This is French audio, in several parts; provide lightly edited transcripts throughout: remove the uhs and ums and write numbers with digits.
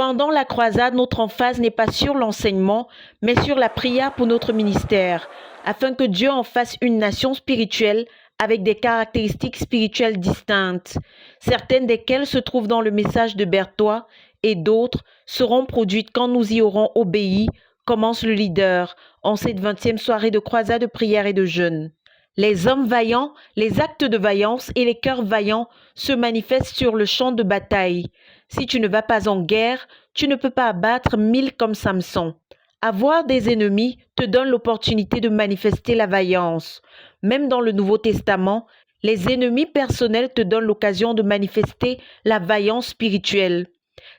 Pendant la croisade, notre emphase n'est pas sur l'enseignement, mais sur la prière pour notre ministère, afin que Dieu en fasse une nation spirituelle avec des caractéristiques spirituelles distinctes, certaines desquelles se trouvent dans le message de Berthois et d'autres seront produites quand nous y aurons obéi, commence le leader en cette 20e soirée de croisade de prière et de jeûne. Les hommes vaillants, les actes de vaillance et les cœurs vaillants se manifestent sur le champ de bataille. Si tu ne vas pas en guerre, tu ne peux pas abattre 1000 comme Samson. Avoir des ennemis te donne l'opportunité de manifester la vaillance. Même dans le Nouveau Testament, les ennemis personnels te donnent l'occasion de manifester la vaillance spirituelle.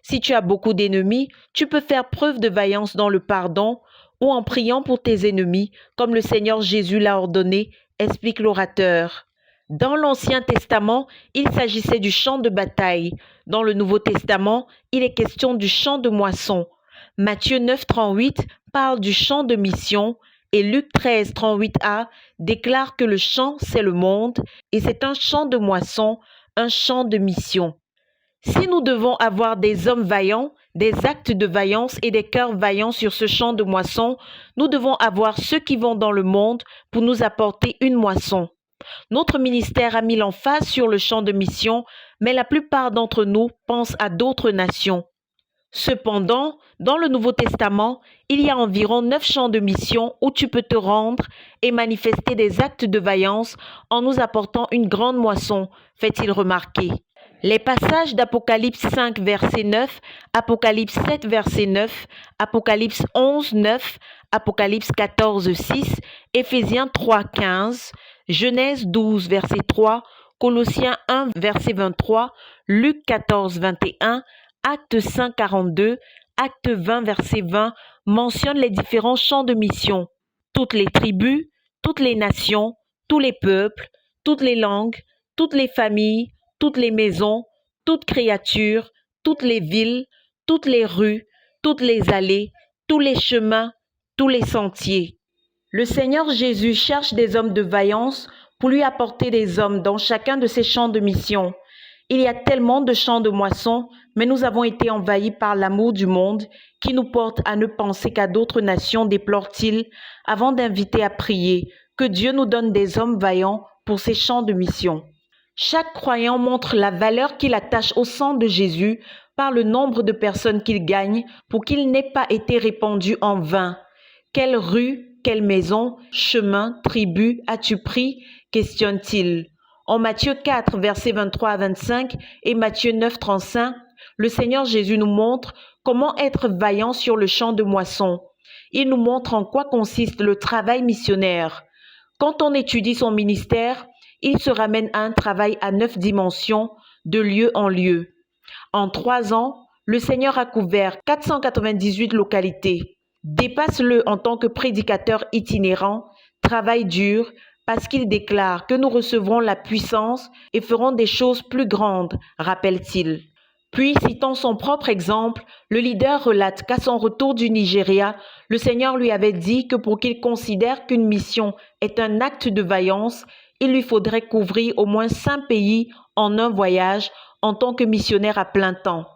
Si tu as beaucoup d'ennemis, tu peux faire preuve de vaillance dans le pardon ou en priant pour tes ennemis, comme le Seigneur Jésus l'a ordonné, explique l'orateur. Dans l'Ancien Testament, il s'agissait du champ de bataille. Dans le Nouveau Testament, il est question du champ de moisson. Matthieu 9, 38 parle du champ de mission et Luc 13, 38a déclare que le champ, c'est le monde et c'est un champ de moisson, un champ de mission. Si nous devons avoir des hommes vaillants, des actes de vaillance et des cœurs vaillants sur ce champ de moisson, nous devons avoir ceux qui vont dans le monde pour nous apporter une moisson. Notre ministère a mis l'emphase sur le champ de mission, mais la plupart d'entre nous pensent à d'autres nations. Cependant, dans le Nouveau Testament, il y a environ 9 champs de mission où tu peux te rendre et manifester des actes de vaillance en nous apportant une grande moisson, fait-il remarquer. Les passages d'Apocalypse 5, verset 9, Apocalypse 7, verset 9, Apocalypse 11, 9, Apocalypse 14, 6, Éphésiens 3, 15, Genèse 12, verset 3, Colossiens 1, verset 23, Luc 14, 21, Actes 5, 42, Actes 20, verset 20 mentionnent les différents champs de mission. Toutes les tribus, toutes les nations, tous les peuples, toutes les langues, toutes les familles, toutes les maisons, toutes créatures, toutes les villes, toutes les rues, toutes les allées, tous les chemins, tous les sentiers. Le Seigneur Jésus cherche des hommes de vaillance pour lui apporter des hommes dans chacun de ses champs de mission. Il y a tellement de champs de moisson, mais nous avons été envahis par l'amour du monde qui nous porte à ne penser qu'à d'autres nations, déplore-t-il, avant d'inviter à prier que Dieu nous donne des hommes vaillants pour ces champs de mission. Chaque croyant montre la valeur qu'il attache au sang de Jésus par le nombre de personnes qu'il gagne pour qu'il n'ait pas été répandu en vain. Quelle rue, quelle maison, chemin, tribu as-tu pris? Questionne-t-il. En Matthieu 4, versets 23 à 25 et Matthieu 9, 35, le Seigneur Jésus nous montre comment être vaillant sur le champ de moisson. Il nous montre en quoi consiste le travail missionnaire. Quand on étudie son ministère, il se ramène à un travail à 9 dimensions, de lieu en lieu. En 3 ans, le Seigneur a couvert 498 localités. Dépasse-le en tant que prédicateur itinérant, travaille dur, parce qu'il déclare que nous recevrons la puissance et ferons des choses plus grandes, rappelle-t-il. Puis, citant son propre exemple, le leader relate qu'à son retour du Nigeria, le Seigneur lui avait dit que pour qu'il considère qu'une mission est un acte de vaillance, il lui faudrait couvrir au moins 5 pays en un voyage en tant que missionnaire à plein temps.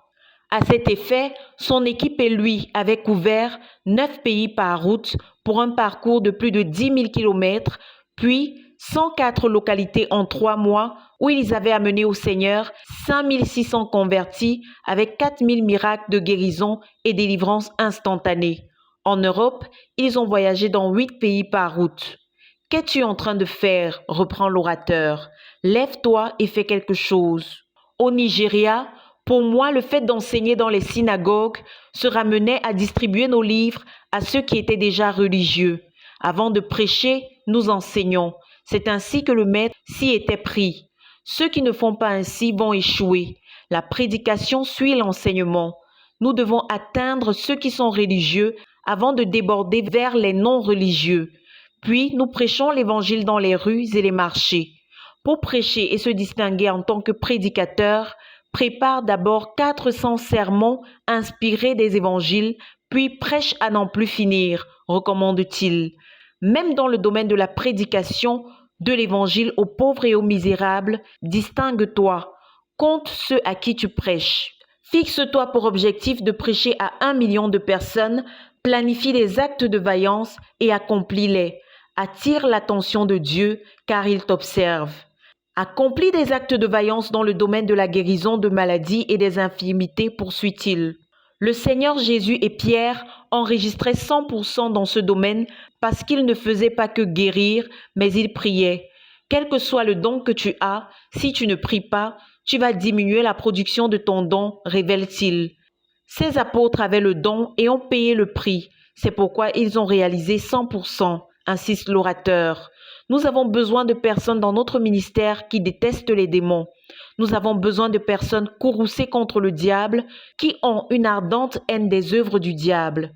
À cet effet, son équipe et lui avaient couvert 9 pays par route pour un parcours de plus de 10 000 km, puis 104 localités en 3 mois où ils avaient amené au Seigneur 5 600 convertis avec 4 000 miracles de guérison et délivrance instantanée. En Europe, ils ont voyagé dans 8 pays par route. « Qu'es-tu en train de faire ?» reprend l'orateur. « Lève-toi et fais quelque chose. » Au Nigeria, pour moi, le fait d'enseigner dans les synagogues se ramenait à distribuer nos livres à ceux qui étaient déjà religieux. Avant de prêcher, nous enseignons. C'est ainsi que le maître s'y était pris. Ceux qui ne font pas ainsi vont échouer. La prédication suit l'enseignement. Nous devons atteindre ceux qui sont religieux avant de déborder vers les non-religieux. Puis, nous prêchons l'évangile dans les rues et les marchés. Pour prêcher et se distinguer en tant que prédicateur, prépare d'abord 400 sermons inspirés des évangiles, puis prêche à n'en plus finir, recommande-t-il. Même dans le domaine de la prédication de l'évangile aux pauvres et aux misérables, distingue-toi, compte ceux à qui tu prêches. Fixe-toi pour objectif de prêcher à 1 million de personnes, planifie des actes de vaillance et accomplis-les. Attire l'attention de Dieu car il t'observe. Accomplis des actes de vaillance dans le domaine de la guérison de maladies et des infirmités, poursuit-il. Le Seigneur Jésus et Pierre enregistraient 100% dans ce domaine parce qu'ils ne faisaient pas que guérir, mais ils priaient. Quel que soit le don que tu as, si tu ne pries pas, tu vas diminuer la production de ton don, révèle-t-il. Ces apôtres avaient le don et ont payé le prix. C'est pourquoi ils ont réalisé 100%, insiste l'orateur. Nous avons besoin de personnes dans notre ministère qui détestent les démons. Nous avons besoin de personnes courroucées contre le diable, qui ont une ardente haine des œuvres du diable.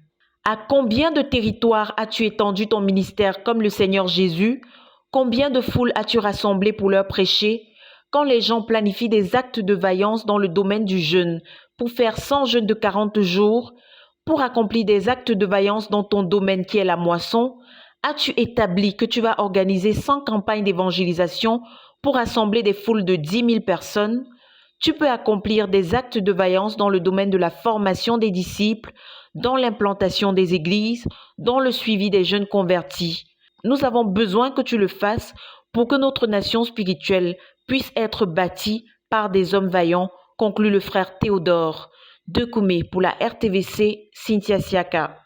À combien de territoires as-tu étendu ton ministère comme le Seigneur Jésus? Combien de foules as-tu rassemblées pour leur prêcher? Quand les gens planifient des actes de vaillance dans le domaine du jeûne, pour faire 100 jeûnes de 40 jours, pour accomplir des actes de vaillance dans ton domaine qui est la moisson, as-tu établi que tu vas organiser 100 campagnes d'évangélisation pour rassembler des foules de 10 000 personnes? Tu peux accomplir des actes de vaillance dans le domaine de la formation des disciples, dans l'implantation des églises, dans le suivi des jeunes convertis. Nous avons besoin que tu le fasses pour que notre nation spirituelle puisse être bâtie par des hommes vaillants, conclut le frère Théodore. De Koumé pour la RTVC, Cynthia Siaka.